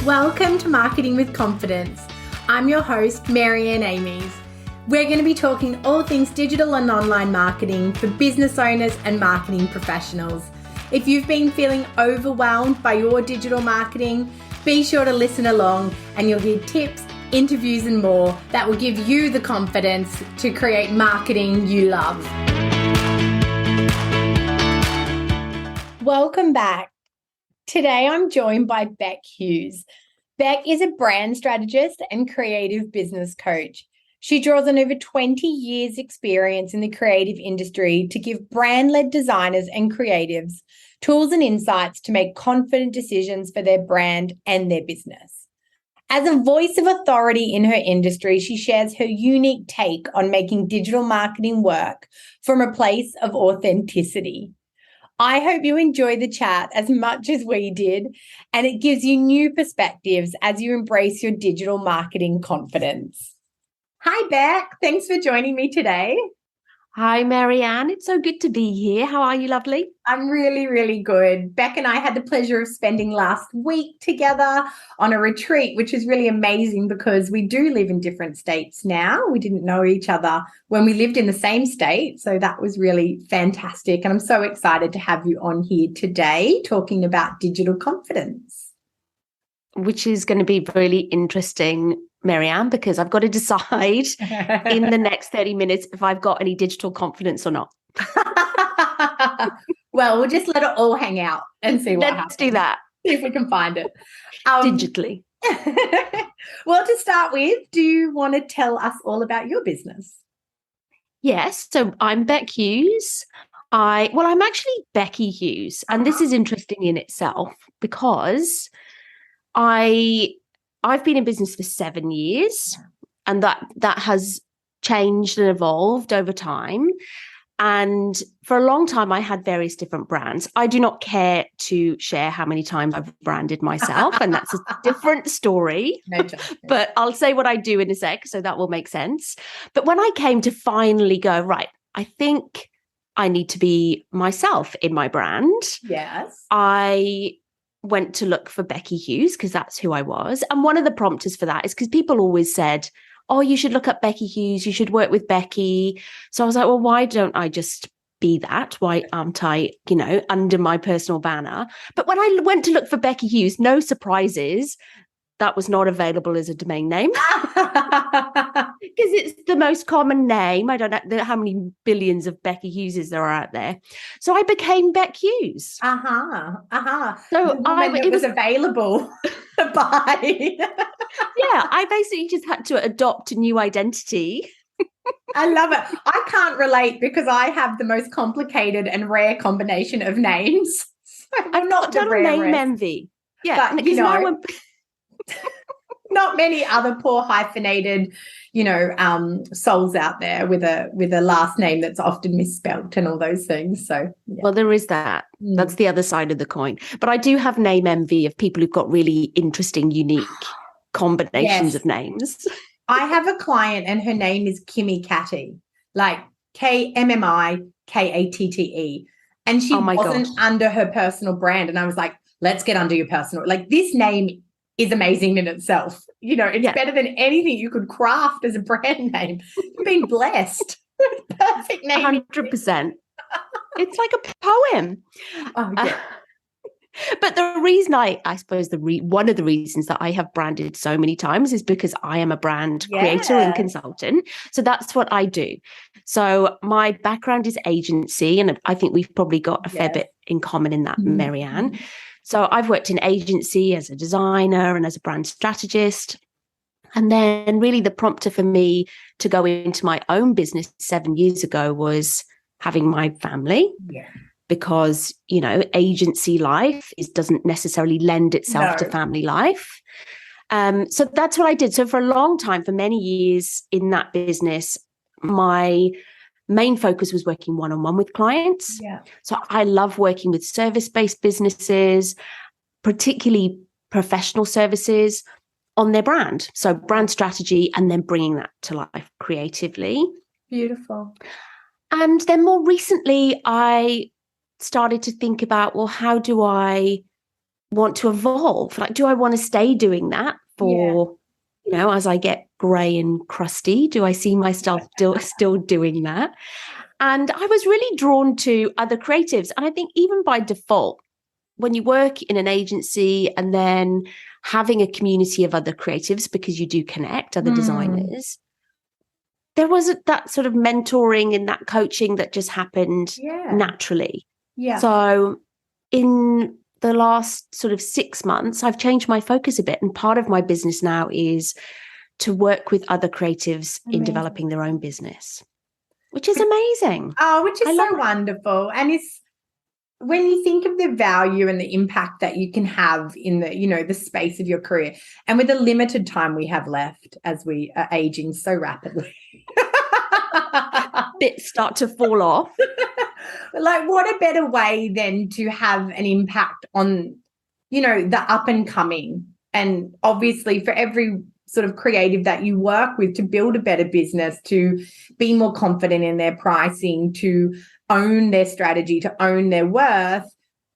Welcome to Marketing with Confidence. I'm your host, Marianne Amies. We're going to be talking all things digital and online marketing for business owners and marketing professionals. If you've been feeling overwhelmed by your digital marketing, be sure to listen along and you'll hear tips, interviews and more that will give you the confidence to create marketing you love. Welcome back. Today I'm joined by Bec Hughes. Bec is a brand strategist and creative business coach. She draws on over 20 years' experience in the creative industry to give brand-led designers and creatives tools and insights to make confident decisions for their brand and their business. As a voice of authority in her industry, she shares her unique take on making digital marketing work from a place of authenticity. I hope you enjoy the chat as much as we did, and it gives you new perspectives as you embrace your digital marketing confidence. Hi, Bec. Thanks for joining me today. Hi, Marianne. It's so good to be here. How are you, lovely? I'm really, really good. Bec and I had the pleasure of spending last week together on a retreat, which is really amazing because we do live in different states now. We didn't know each other when we lived in the same state. So that was really fantastic. And I'm so excited to have you on here today talking about digital confidence. Which is going to be really interesting, Marianne, because I've got to decide in the next 30 minutes if I've got any digital confidence or not. Well, we'll just let it all hang out and see what happens. Let's do that. See if we can find it. Digitally. Well, to start with, do you want to tell us all about your business? Yes. So I'm Bec Hughes. I'm actually Becky Hughes. And this is interesting in itself because I've been in business for 7 years, and that has changed and evolved over time. And for a long time, I had various different brands. I do not care to share how many times I've branded myself, and that's a different story. No, but I'll say what I do in a sec, so that will make sense. But when I came to finally go, right, I think I need to be myself in my brand. Yes. I went to look for Becky Hughes because that's who I was. And one of the prompters for that is because people always said, oh, you should look up Becky Hughes. You should work with Becky. So I was like, well, why don't I just be that? Why aren't I, under my personal banner? But when I went to look for Becky Hughes, no surprises, that was not available as a domain name because it's the most common name. I don't know how many billions of Becky Hugheses there are out there. So I became Bec Hughes. So it was available to buy. Yeah, I basically just had to adopt a new identity. I love it. I can't relate because I have the most complicated and rare combination of names. So I've not done a name envy. Yeah, but not many other poor hyphenated, souls out there with a last name that's often misspelt and all those things. So, yeah. Well, there is that. That's the other side of the coin. But I do have name envy of people who've got really interesting, unique combinations of names. I have a client and her name is Kimmy Catty, like KMMIKATTE. And she wasn't under her personal brand. And I was like, let's get under your personal. Like, this name is amazing in itself. It's better than anything you could craft as a brand name. You've been blessed. Perfect name. 100%. It's like a poem. Oh, yeah. But the reason I suppose one of the reasons that I have branded so many times is because I am a brand creator and consultant. So that's what I do. So my background is agency, and I think we've probably got a fair bit in common in that, Marianne. So I've worked in agency as a designer and as a brand strategist. And then really the prompter for me to go into my own business 7 years ago was having my family. Yeah. Because, agency life doesn't necessarily lend itself to family life. So that's what I did. So for a long time, for many years in that business, my main focus was working one-on-one with clients. Yeah. So I love working with service-based businesses, particularly professional services on their brand. So brand strategy and then bringing that to life creatively. Beautiful. And then more recently, I started to think about, well, how do I want to evolve? Like, do I want to stay doing that for, as I get grey and crusty? Do I see myself still doing that? And I was really drawn to other creatives. And I think even by default, when you work in an agency and then having a community of other creatives, because you do connect other designers, there was that sort of mentoring and that coaching that just happened naturally. Yeah. So in the last sort of 6 months, I've changed my focus a bit. And part of my business now is to work with other creatives in developing their own business, which is amazing. Oh, which is so wonderful. And it's, when you think of the value and the impact that you can have in the, the space of your career, and with the limited time we have left as we are aging so rapidly, bits start to fall off. Like, what a better way than to have an impact on, the up and coming. And obviously for every sort of creative that you work with, to build a better business, to be more confident in their pricing, to own their strategy, to own their worth,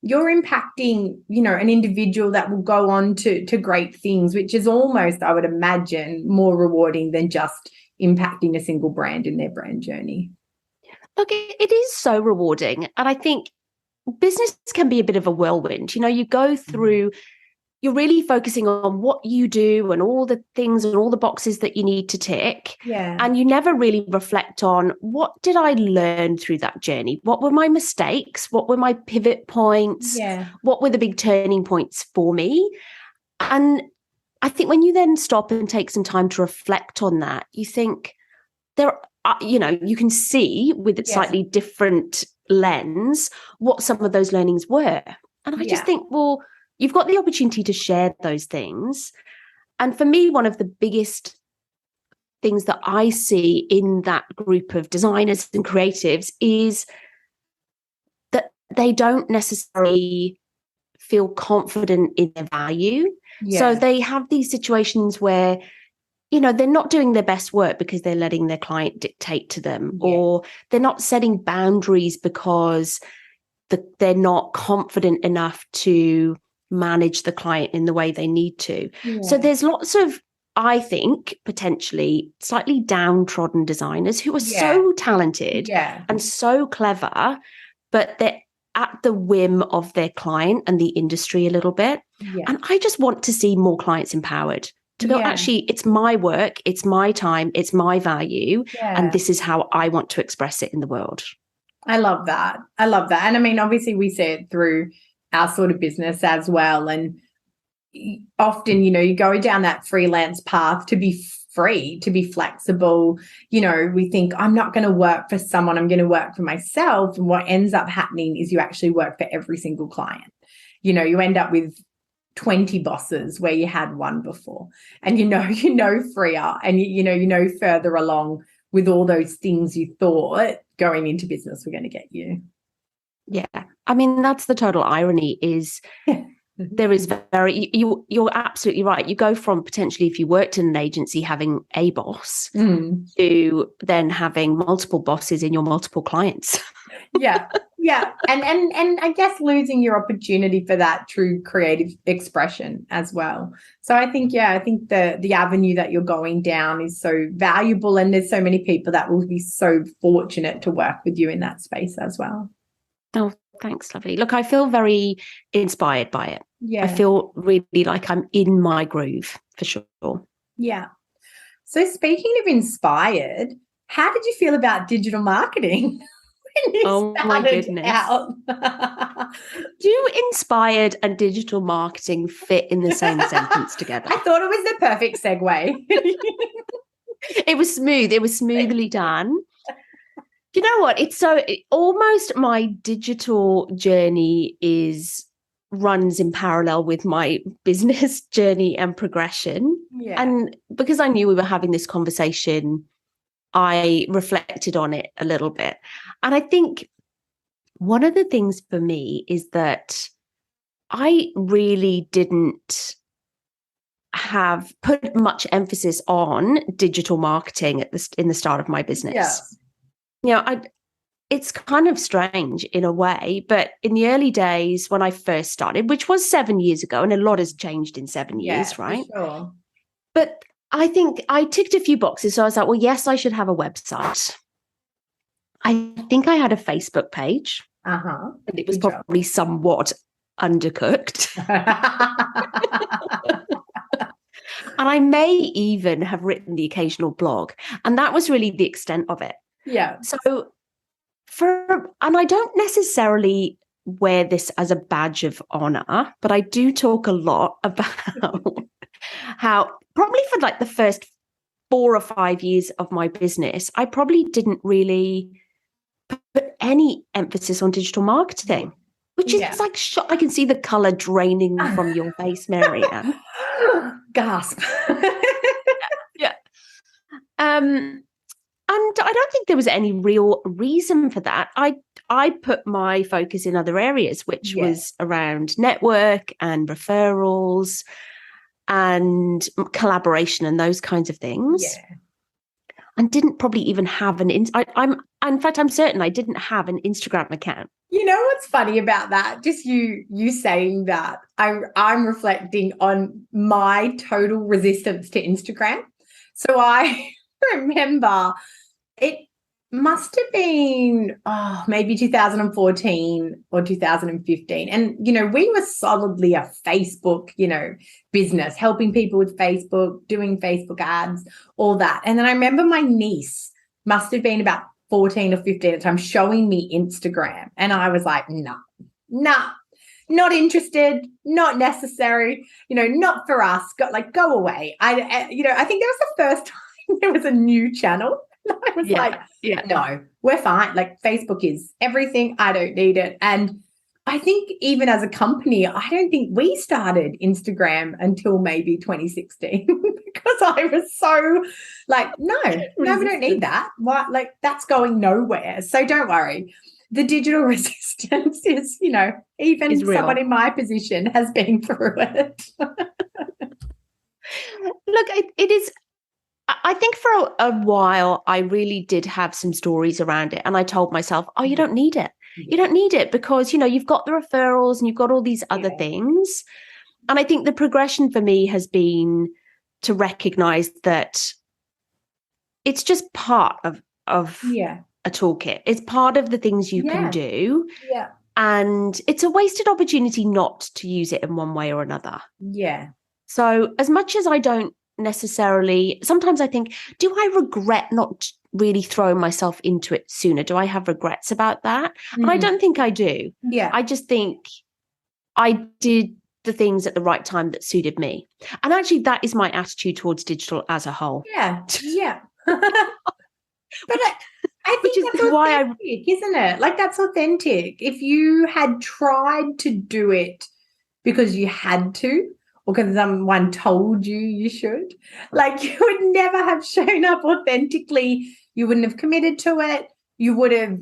you're impacting, an individual that will go on to great things, which is almost, I would imagine, more rewarding than just impacting a single brand in their brand journey. Look, it is so rewarding. And I think business can be a bit of a whirlwind. You go through, you're really focusing on what you do and all the things and all the boxes that you need to tick. Yeah. And you never really reflect on, what did I learn through that journey? What were my mistakes? What were my pivot points? Yeah. What were the big turning points for me? And I think when you then stop and take some time to reflect on that, you think you can see with a slightly different lens what some of those learnings were. And I just think, well, you've got the opportunity to share those things. And for me, one of the biggest things that I see in that group of designers and creatives is that they don't necessarily feel confident in their value. So they have these situations where, they're not doing their best work because they're letting their client dictate to them, or they're not setting boundaries because they're not confident enough to manage the client in the way they need to. So there's lots of, I think, potentially slightly downtrodden designers who are so talented and so clever, but they're at the whim of their client and the industry a little bit. And I just want to see more clients empowered to go, actually, it's my work, it's my time, it's my value, and this is how I want to express it in the world. I love that. And I mean, obviously we see it through our sort of business as well. And often, you go down that freelance path to be free, to be flexible. We think, I'm not going to work for someone, I'm going to work for myself. And what ends up happening is you actually work for every single client. You end up with 20 bosses where you had one before, and freer, and further along with all those things you thought going into business were going to get you. Yeah. I mean, that's the total irony is there is you're absolutely right. You go from potentially, if you worked in an agency, having a boss to then having multiple bosses in your multiple clients. Yeah. And I guess losing your opportunity for that true creative expression as well. So I think the avenue that you're going down is so valuable, and there's so many people that will be so fortunate to work with you in that space as well. Oh, thanks, lovely. Look, I feel very inspired by it. Yeah. I feel really like I'm in my groove, for sure. Yeah. So speaking of inspired, how did you feel about digital marketing? Oh my goodness. Do inspired and digital marketing fit in the same sentence together? I thought it was the perfect segue. It was smooth. It was smoothly done. You know what? Almost my digital journey runs in parallel with my business journey and progression. Yeah. And because I knew we were having this conversation, I reflected on it a little bit. And I think one of the things for me is that I really didn't have put much emphasis on digital marketing in the start of my business. Yes. it's kind of strange in a way, but in the early days when I first started, which was 7 years ago, and a lot has changed in 7 years, For right? sure. But I think I ticked a few boxes. So I was like, well, yes, I should have a website. I think I had a Facebook page. Uh-huh. And it was Good job. probably somewhat undercooked. And I may even have written the occasional blog. And that was really the extent of it. Yeah. So and I don't necessarily wear this as a badge of honor, but I do talk a lot about how probably for like the first 4 or 5 years of my business, I probably didn't really put any emphasis on digital marketing, which is like, I can see the color draining from your face, Marianne. Gasp. Yeah. And I don't think there was any real reason for that. I put my focus in other areas, which was around network and referrals and collaboration and those kinds of things. Yeah. And didn't probably even have I'm certain I didn't have an Instagram account. You know what's funny about that? Just you saying that. I'm reflecting on my total resistance to Instagram. So I remember it must have been maybe 2014 or 2015. And, we were solidly a Facebook, business, helping people with Facebook, doing Facebook ads, all that. And then I remember my niece must have been about 14 or 15 at the time showing me Instagram. And I was like, nah, not interested, not necessary, not for us. Go away. I think that was the first time there was a new channel. I was no, we're fine. Like Facebook is everything. I don't need it. And I think even as a company, I don't think we started Instagram until maybe 2016 because I was so like, no, we don't need that. What? Like that's going nowhere. So don't worry. The digital resistance is, even someone in my position has been through it. Look, it is. I think for a while, I really did have some stories around it. And I told myself, oh, you don't need it. You don't need it because, you've got the referrals and you've got all these other things. And I think the progression for me has been to recognize that it's just part of a toolkit. It's part of the things you can do. Yeah. And it's a wasted opportunity not to use it in one way or another. Yeah. So as much as I don't necessarily, sometimes I think, do I regret not really throwing myself into it sooner? Do I have regrets about that? And I don't think I do. Yeah. I just think I did the things at the right time that suited me. And actually that is my attitude towards digital as a whole. Yeah. But I think that's authentic, isn't it? Like that's authentic. If you had tried to do it because you had to, or because someone told you should, like you would never have shown up authentically. You wouldn't have committed to it. You would have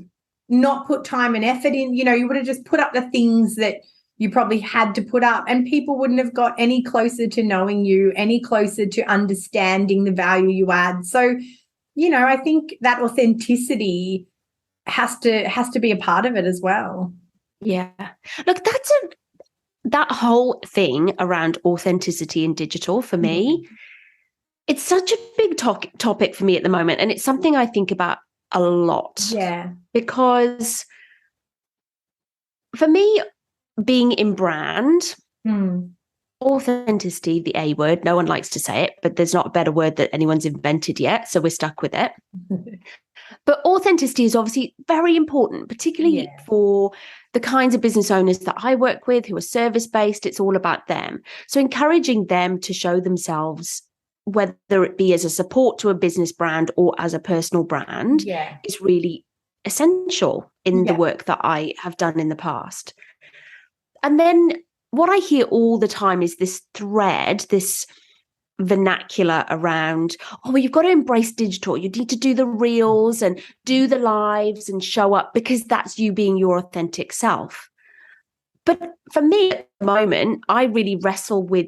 not put time and effort in. You would have just put up the things that you probably had to put up, and people wouldn't have got any closer to knowing you, any closer to understanding the value you add. So, I think that authenticity has to be a part of it as well. Yeah. Look, that whole thing around authenticity in digital for me, it's such a big topic for me at the moment. And it's something I think about a lot. Yeah. Because for me, being in brand, authenticity, the A word, no one likes to say it, but there's not a better word that anyone's invented yet. So we're stuck with it. But authenticity is obviously very important, particularly for the kinds of business owners that I work with who are service-based. It's all about them. So encouraging them to show themselves, whether it be as a support to a business brand or as a personal brand, is really essential in the work that I have done in the past. And then what I hear all the time is this thread, this vernacular around, well, you've got to embrace digital. You need to do the reels and do the lives and show up because that's you being your authentic self. But for me at the moment, I really wrestle with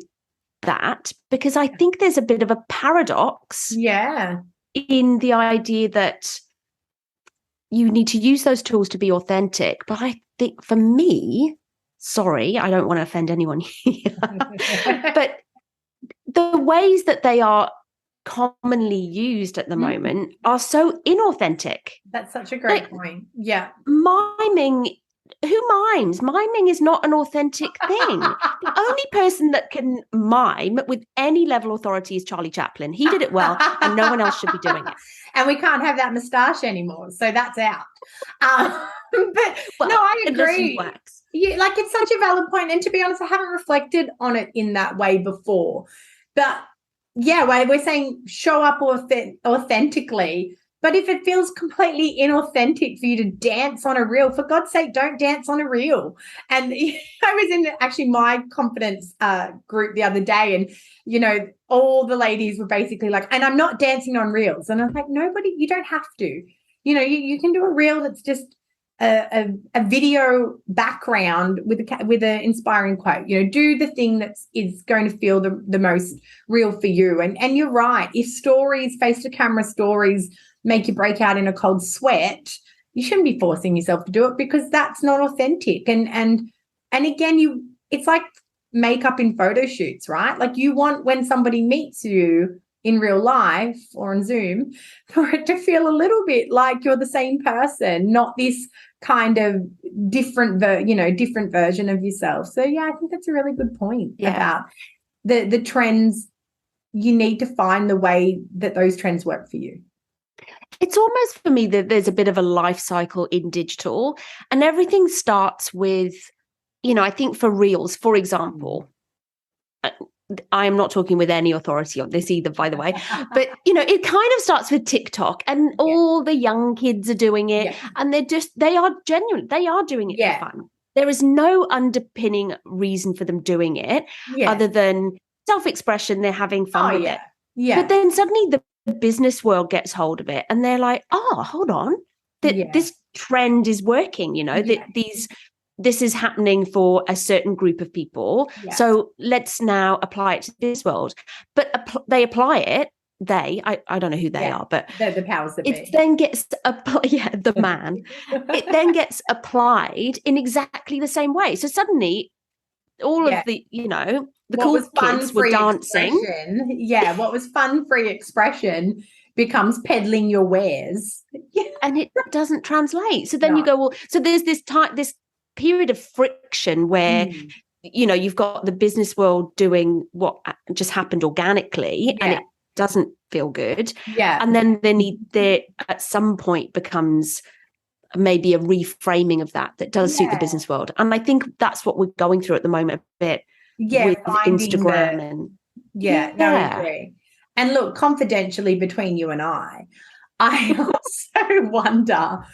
that because I think there's a bit of a paradox in the idea that you need to use those tools to be authentic. But I think for me, sorry, I don't want to offend anyone here, but the ways that they are commonly used at the moment are so inauthentic. That's such a great point. Yeah. Miming, who mimes? Miming is not an authentic thing. The only person that can mime with any level of authority is Charlie Chaplin. He did it well, and no one else should be doing it. And we can't have that moustache anymore, so that's out. But well, no, I agree. Yeah, like it's such a valid point. And to be honest, I haven't reflected on it in that way before. But yeah, we're saying show up authentically. But if it feels completely inauthentic for you to dance on a reel, for God's sake, don't dance on a reel. And I was in actually my confidence group the other day, and, you know, all the ladies were basically like, and I'm not dancing on reels. And I'm like, nobody, you don't have to. You know, you can do a reel that's just a video background with an inspiring quote. You know, do the thing that is going to feel the most real for you. And you're right. If stories, face to camera stories, make you break out in a cold sweat, you shouldn't be forcing yourself to do it, because that's not authentic. And again, it's like makeup in photo shoots, right? Like you want, when somebody meets you in real life or on Zoom, for it to feel a little bit like you're the same person, not this kind of different version of yourself. So yeah, I think that's a really good point about the trends. You need to find the way that those trends work for you. It's almost for me that there's a bit of a life cycle in digital, and everything starts with, you know, I think for reels, for example, I am not talking with any authority on this either, by the way, but, you know, it kind of starts with TikTok, and all the young kids are doing it, and they are genuine. They are doing it for fun. There is no underpinning reason for them doing it other than self-expression. They're having fun with it. Yeah. But then suddenly the business world gets hold of it, and they're like, oh, hold on, this trend is working, you know, this is happening for a certain group of people. So let's now apply it to this world. But they apply it. I don't know who they are, but they're the powers that be. It then gets the man. It then gets applied in exactly the same way. So suddenly all of the, you know, the cool kids were dancing. What was fun-free expression becomes peddling your wares. And it doesn't translate. So then you go, well, so there's this period of friction where, you know, you've got the business world doing what just happened organically, and it doesn't feel good. And then there at some point becomes maybe a reframing of that does suit the business world. And I think that's what we're going through at the moment a bit with Instagram. I agree. And look, confidentially between you and I also wonder,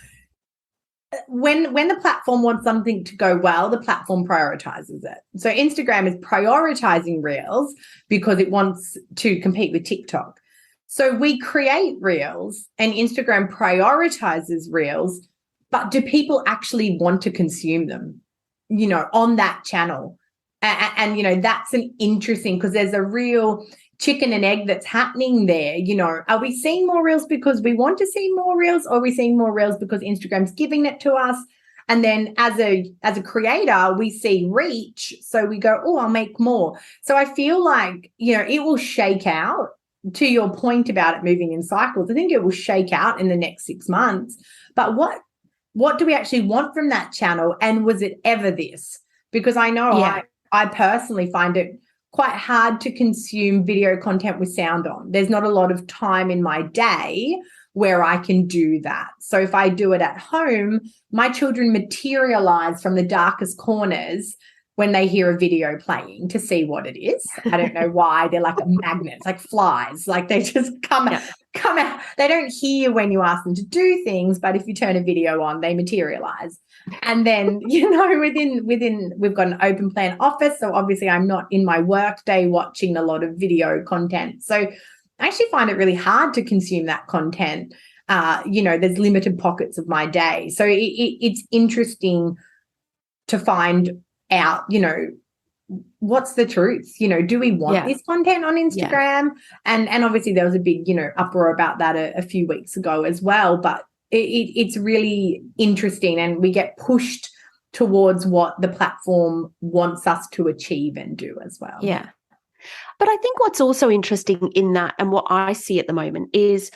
when the platform wants something to go well, the platform prioritizes it. So Instagram is prioritizing reels because it wants to compete with TikTok. So we create reels and Instagram prioritizes reels, but do people actually want to consume them, you know, on that channel? And you know, that's an interesting, because there's a real chicken and egg that's happening there. You know, are we seeing more reels because we want to see more reels, or are we seeing more reels because Instagram's giving it to us? And then as a creator, we see reach, so we go, oh, I'll make more. So I feel like, you know, it will shake out. To your point about it moving in cycles, I think it will shake out in the next 6 months. But what do we actually want from that channel? And was it ever this? Because I know I personally find it quite hard to consume video content with sound on. There's not a lot of time in my day where I can do that. So if I do it at home, my children materialize from the darkest corners when they hear a video playing to see what it is. I don't know why. They're like magnets, like flies. Like they just come out. They don't hear when you ask them to do things, but if you turn a video on, they materialize. And then, you know, within we've got an open plan office. So obviously I'm not in my work day watching a lot of video content. So I actually find it really hard to consume that content. You know, there's limited pockets of my day. So it's interesting to find out, you know, what's the truth? You know, do we want this content on Instagram? And obviously there was a big, you know, uproar about that a few weeks ago as well. But it's really interesting, and we get pushed towards what the platform wants us to achieve and do as well. Yeah. But I think what's also interesting in that, and what I see at the moment, is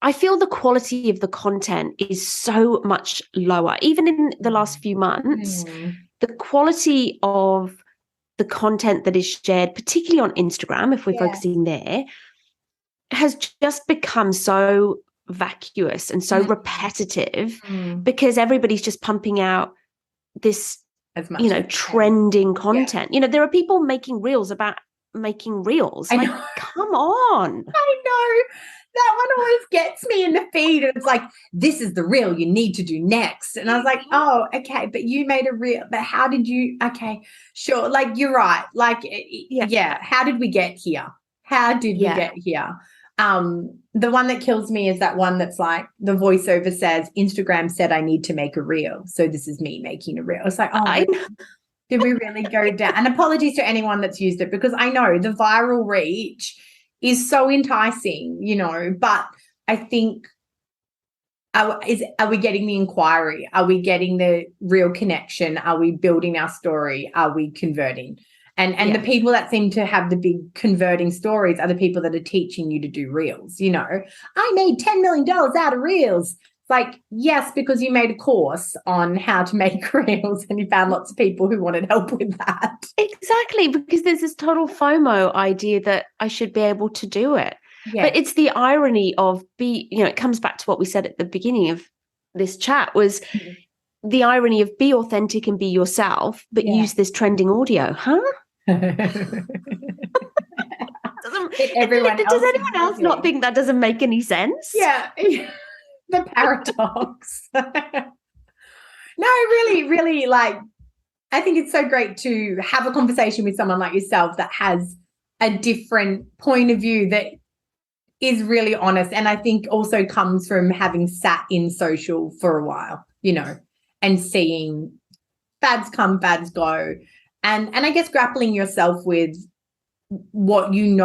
I feel the quality of the content is so much lower. Even in the last few months, the quality of the content that is shared, particularly on Instagram, if we're focusing there, has just become so vacuous and so repetitive because everybody's just pumping out this, trending content. There are people making reels about making reels. Like, come on. I know. That one always gets me in the feed. It's like, this is the reel you need to do next. And I was like, oh, okay, but you made a reel. But how did you? Okay, sure. Like, you're right. Like, how did we get here? How did we get here? The one that kills me is that one that's like, the voiceover says, Instagram said I need to make a reel. So this is me making a reel. It's like, oh, did we really go down? And apologies to anyone that's used it, because I know the viral reach is so enticing, but I think, are we getting the inquiry? Are we getting the real connection? Are we building our story? Are we converting? And the people that seem to have the big converting stories are the people that are teaching you to do reels. I made $10 million out of reels. Like, yes, because you made a course on how to make reels and you found lots of people who wanted help with that. Exactly, because there's this total FOMO idea that I should be able to do it. Yeah. But it's the irony of it comes back to what we said at the beginning of this chat, was the irony of be authentic and be yourself, but use this trending audio, huh? Does anyone else not think that doesn't make any sense? Yeah. The paradox. No, really, really, like, I think it's so great to have a conversation with someone like yourself that has a different point of view that is really honest. And I think also comes from having sat in social for a while, and seeing fads come, fads go. And I guess grappling yourself with what you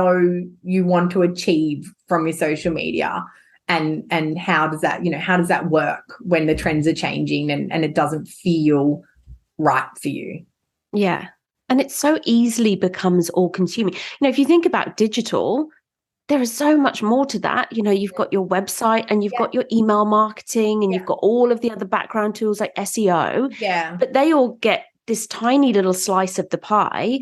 want to achieve from your social media. And how does that work when the trends are changing and it doesn't feel right for you? Yeah. And it so easily becomes all consuming. If you think about digital, there is so much more to that. You've got your website and you've got your email marketing and you've got all of the other background tools like SEO. Yeah. But they all get this tiny little slice of the pie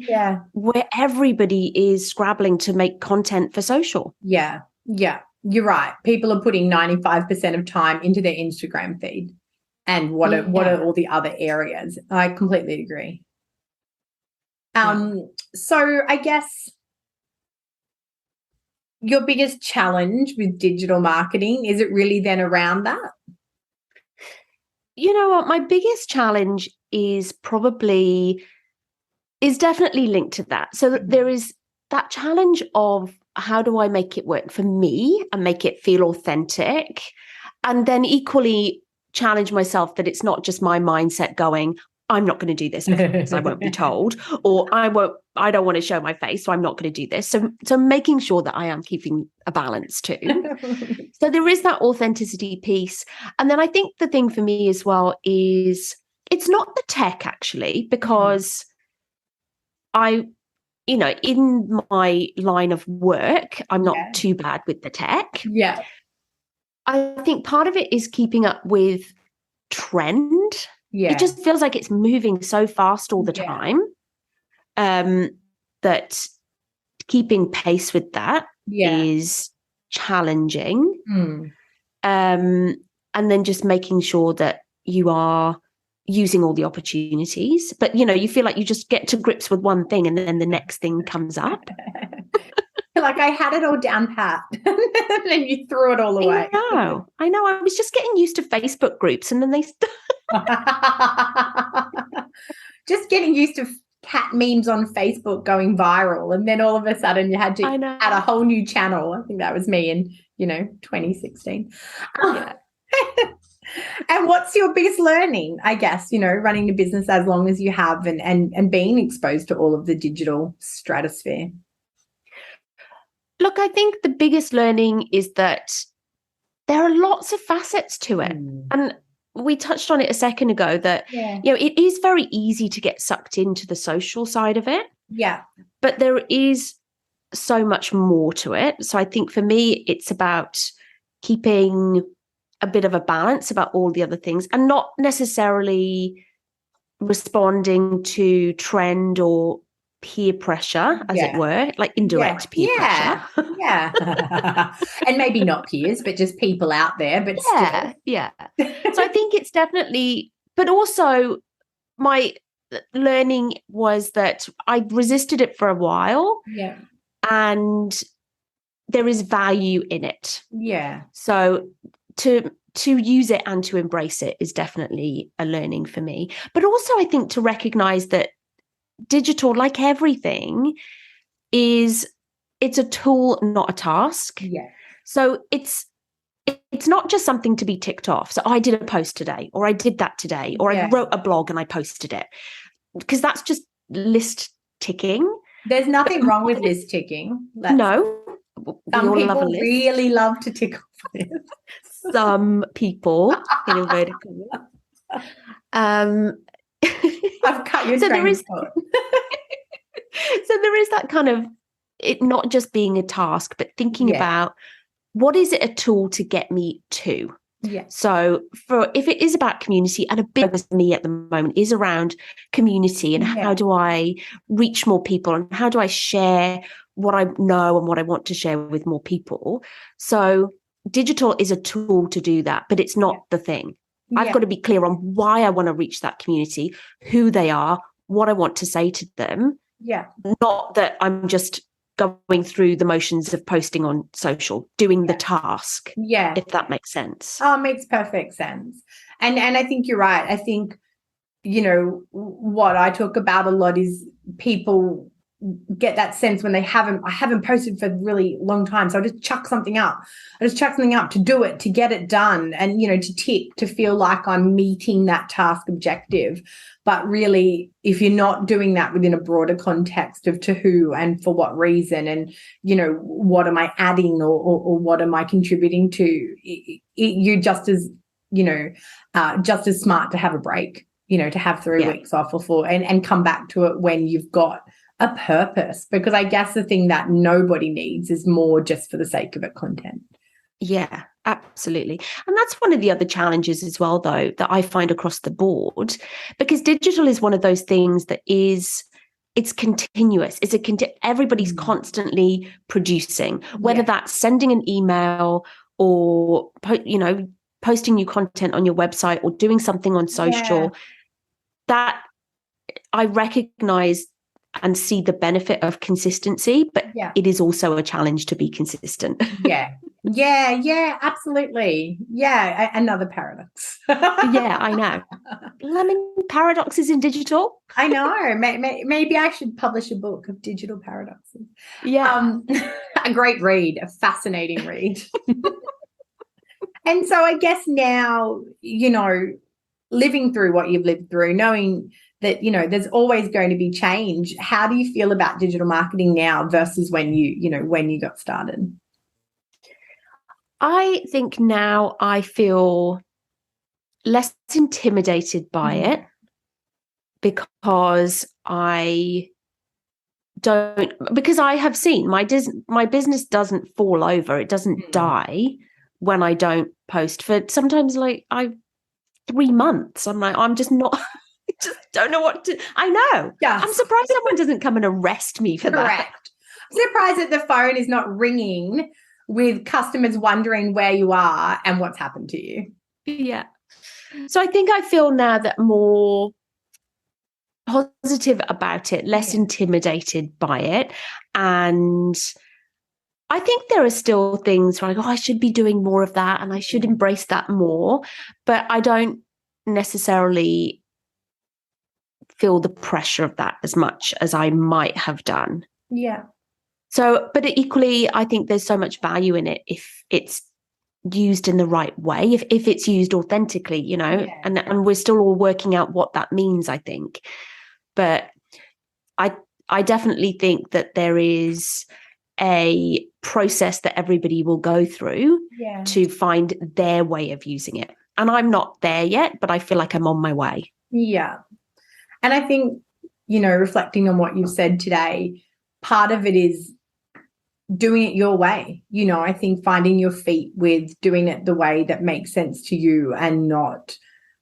where everybody is scrabbling to make content for social. Yeah. Yeah. You're right. People are putting 95% of time into their Instagram feed. And what are all the other areas? I completely agree. So I guess your biggest challenge with digital marketing, is it really then around that? You know what? My biggest challenge is definitely linked to that. So there is that challenge of, how do I make it work for me and make it feel authentic? And then equally challenge myself that it's not just my mindset going, I'm not going to do this because I won't be told, or I don't want to show my face, so I'm not going to do this. So making sure that I am keeping a balance too. So there is that authenticity piece. And then I think the thing for me as well is, it's not the tech actually, because in my line of work, I'm not too bad with the tech. Yeah. I think part of it is keeping up with trend. Yeah. It just feels like it's moving so fast all the time, that keeping pace with that is challenging. And then just making sure that you are using all the opportunities, but you feel like you just get to grips with one thing and then the next thing comes up. Like, I had it all down pat and then you threw it all away. I know. I was just getting used to Facebook groups and then they just getting used to cat memes on Facebook going viral, and then all of a sudden you had to add a whole new channel. I think that was me in 2016. And what's your biggest learning, I guess, running a business as long as you have and being exposed to all of the digital stratosphere? Look, I think the biggest learning is that there are lots of facets to it. And we touched on it a second ago that, it is very easy to get sucked into the social side of it. Yeah. But there is so much more to it. So I think for me, it's about keeping a bit of a balance about all the other things and not necessarily responding to trend or peer pressure, as it were, like indirect peer pressure. Yeah. And maybe not peers, but just people out there, but still. Yeah. So I think it's definitely, but also my learning was that I resisted it for a while. Yeah. And there is value in it. Yeah. So to use it and to embrace it is definitely a learning for me. But also I think to recognize that digital, like everything, it's a tool, not a task. Yeah. So it's not just something to be ticked off. So I did a post today, or I did that today, or I wrote a blog and I posted it. Because that's just list ticking. There's nothing wrong with list ticking. No. Some people really love to tick off lists. Some people, in inverted commas. I've cut your train of thought. So there is that kind of it not just being a task, but thinking about what is it a tool to get me to? Yeah. So if it is about community, and a big focus for me at the moment is around community and how do I reach more people and how do I share what I know and what I want to share with more people. So digital is a tool to do that, but it's not the thing. I've got to be clear on why I want to reach that community, who they are, what I want to say to them. Yeah. Not that I'm just going through the motions of posting on social, doing the task. Yeah. If that makes sense. Oh, it makes perfect sense. And I think you're right. I think, what I talk about a lot is people get that sense when I haven't posted for a really long time. So I'll just chuck something up. To do it, to get it done and, to tick, to feel like I'm meeting that task objective. But really, if you're not doing that within a broader context of to who and for what reason and, what am I adding or what am I contributing to, you're just as, just as smart to have a break, to have 3 weeks off or 4 and come back to it when you've got a purpose, because I guess the thing that nobody needs is more just for the sake of it content. Yeah, absolutely. And that's one of the other challenges as well, though, that I find across the board, because digital is one of those things that it's continuous. Everybody's constantly producing, whether that's sending an email or, posting new content on your website or doing something on social. That I recognize and see the benefit of consistency, but it is also a challenge to be consistent. Yeah, absolutely. Yeah, another paradox. Yeah, I know. Paradoxes in digital. I know. Maybe I should publish a book of digital paradoxes. Yeah. A great read, a fascinating read. And so I guess now, living through what you've lived through, knowing that, there's always going to be change. How do you feel about digital marketing now versus when you got started? I think now I feel less intimidated by it because I have seen my business doesn't fall over. It doesn't die when I don't post for sometimes 3 months. I'm just not, I just don't know what to, I know. Yes. I'm surprised someone doesn't come and arrest me for that. I'm surprised that the phone is not ringing with customers wondering where you are and what's happened to you. Yeah. So I think I feel now that more positive about it, less intimidated by it. And I think there are still things where I go, I should be doing more of that and I should embrace that more. But I don't necessarily feel the pressure of that as much as I might have done. Yeah. So, but equally, I think there's so much value in it if it's used in the right way, if it's used authentically, and we're still all working out what that means, I think. But I definitely think that there is a process that everybody will go through to find their way of using it. And I'm not there yet, but I feel like I'm on my way. Yeah. And I think, reflecting on what you've said today, part of it is doing it your way. I think finding your feet with doing it the way that makes sense to you and not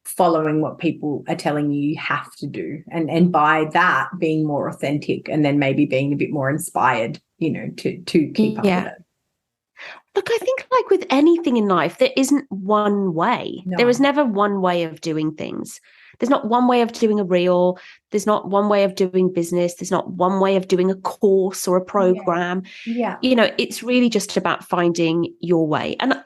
following what people are telling you have to do. And by that, being more authentic and then maybe being a bit more inspired, to keep up with it. Look, I think like with anything in life, there isn't one way. No. There is never one way of doing things. There's not one way of doing a reel. There's not one way of doing business. There's not one way of doing a course or a program. Yeah. It's really just about finding your way. And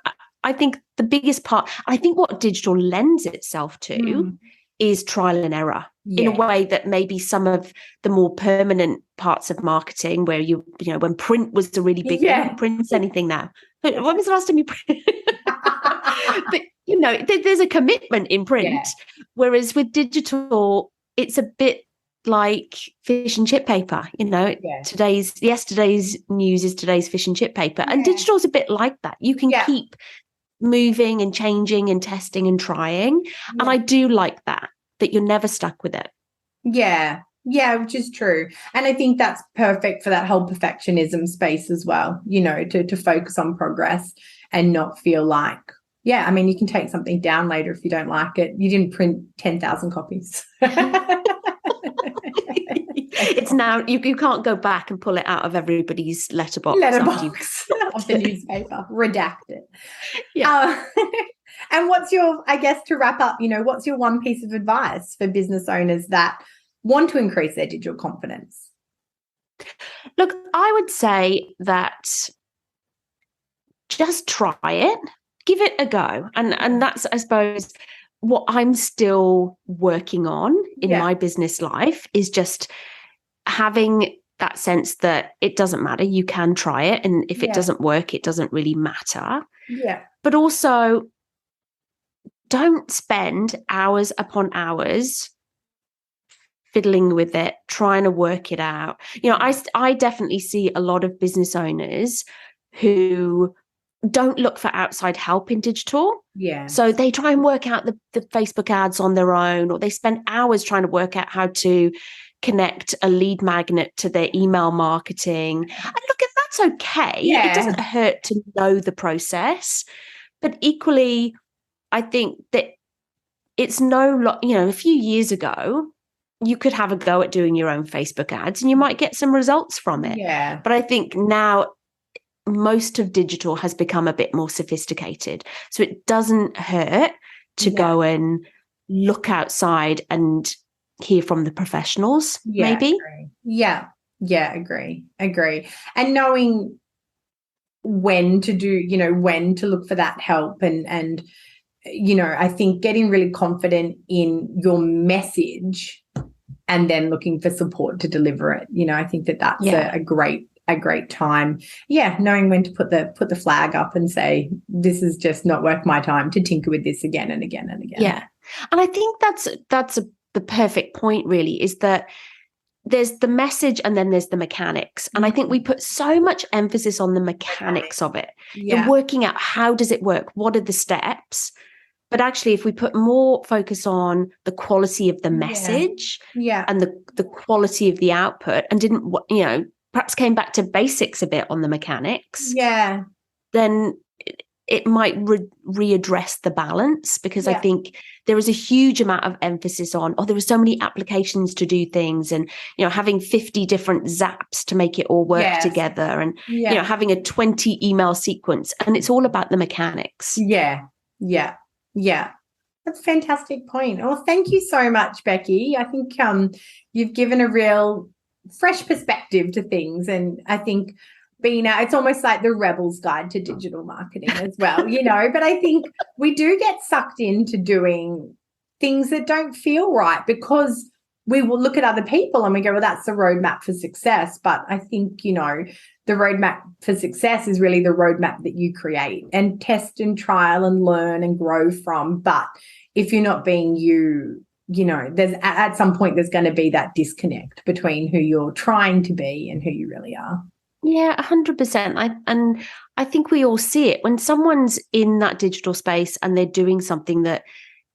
I think the biggest part, I think what digital lends itself to is trial and error in a way that maybe some of the more permanent parts of marketing where when print was the really big thing, who prints anything now? When was the last time you printed? But there's a commitment in print, whereas with digital, it's a bit like fish and chip paper. Yesterday's news is today's fish and chip paper, and digital's a bit like that. You can keep moving and changing and testing and trying, and I do like that you're never stuck with it. Yeah, which is true. And I think that's perfect for that whole perfectionism space as well, to focus on progress and not feel like, you can take something down later if you don't like it. You didn't print 10,000 copies. It's now, you can't go back and pull it out of everybody's letterbox of the newspaper, redact it. Yeah. And what's your, I guess to wrap up, what's your one piece of advice for business owners that want to increase their digital confidence? Look, I would say that just try it, give it a go. And that's, I suppose, what I'm still working on in my business life is just having that sense that it doesn't matter. You can try it. And if it doesn't work, it doesn't really matter. Yeah. But also, don't spend hours upon hours fiddling with it, trying to work it out. I definitely see a lot of business owners who don't look for outside help in digital. Yeah. So they try and work out the Facebook ads on their own, or they spend hours trying to work out how to connect a lead magnet to their email marketing. And look, if that's okay, it doesn't hurt to know the process. But equally, I think that it's a few years ago, you could have a go at doing your own Facebook ads and you might get some results from it. Yeah. But I think now most of digital has become a bit more sophisticated. So it doesn't hurt to go and look outside and hear from the professionals, maybe. Agree. Yeah, agree. And knowing when to do, when to look for that help and I think getting really confident in your message and then looking for support to deliver it. I think that's a great time. Yeah, knowing when to put the flag up and say, this is just not worth my time to tinker with this again and again and again. Yeah. And I think that's the perfect point really, is that there's the message and then there's the mechanics. And I think we put so much emphasis on the mechanics of it. You're working out, how does it work? What are the steps? But actually, if we put more focus on the quality of the message and the quality of the output and didn't, perhaps came back to basics a bit on the mechanics, then it might readdress the balance, because I think there is a huge amount of emphasis on, there are so many applications to do things and, having 50 different zaps to make it all work together and, having a 20 email sequence, and it's all about the mechanics. Yeah. That's a fantastic point. Well, thank you so much, Becky. I think you've given a real fresh perspective to things. And I think it's almost like the rebel's guide to digital marketing as well, but I think we do get sucked into doing things that don't feel right because we will look at other people and we go, well, that's the roadmap for success. But I think, the roadmap for success is really the roadmap that you create and test and trial and learn and grow from. But if you're not being you, there's at some point there's going to be that disconnect between who you're trying to be and who you really are. Yeah, 100%. I think we all see it when someone's in that digital space and they're doing something that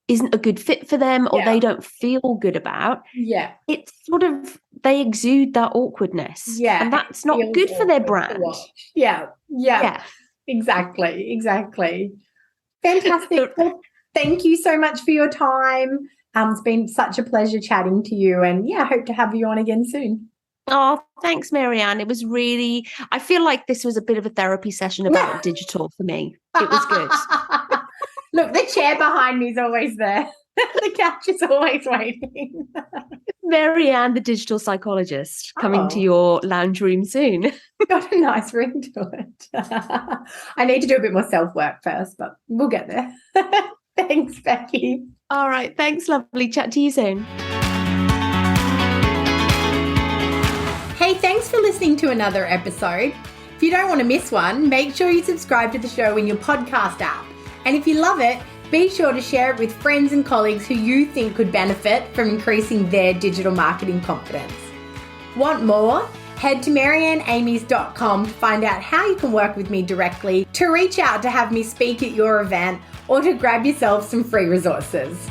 isn't a good fit for them or they don't feel good about. Yeah. It's sort of, they exude that awkwardness. Yeah. And that's not good for their brand. Yeah. Yeah. Yeah. Exactly. Fantastic. Well, thank you so much for your time. It's been such a pleasure chatting to you, and I hope to have you on again soon. Oh, thanks, Marianne. It was really, I feel like this was a bit of a therapy session about digital for me. It was good. Look, the chair behind me is always there. The couch is always waiting. Marianne, the digital psychologist, coming to your lounge room soon. Got a nice ring to it. I need to do a bit more self-work first, but we'll get there. Thanks, Becky. All right. Thanks, lovely. Chat to you soon. Hey, thanks for listening to another episode. If you don't want to miss one, make sure you subscribe to the show in your podcast app. And if you love it, be sure to share it with friends and colleagues who you think could benefit from increasing their digital marketing confidence. Want more? Head to marianneamies.com to find out how you can work with me directly, to reach out to have me speak at your event, or to grab yourself some free resources.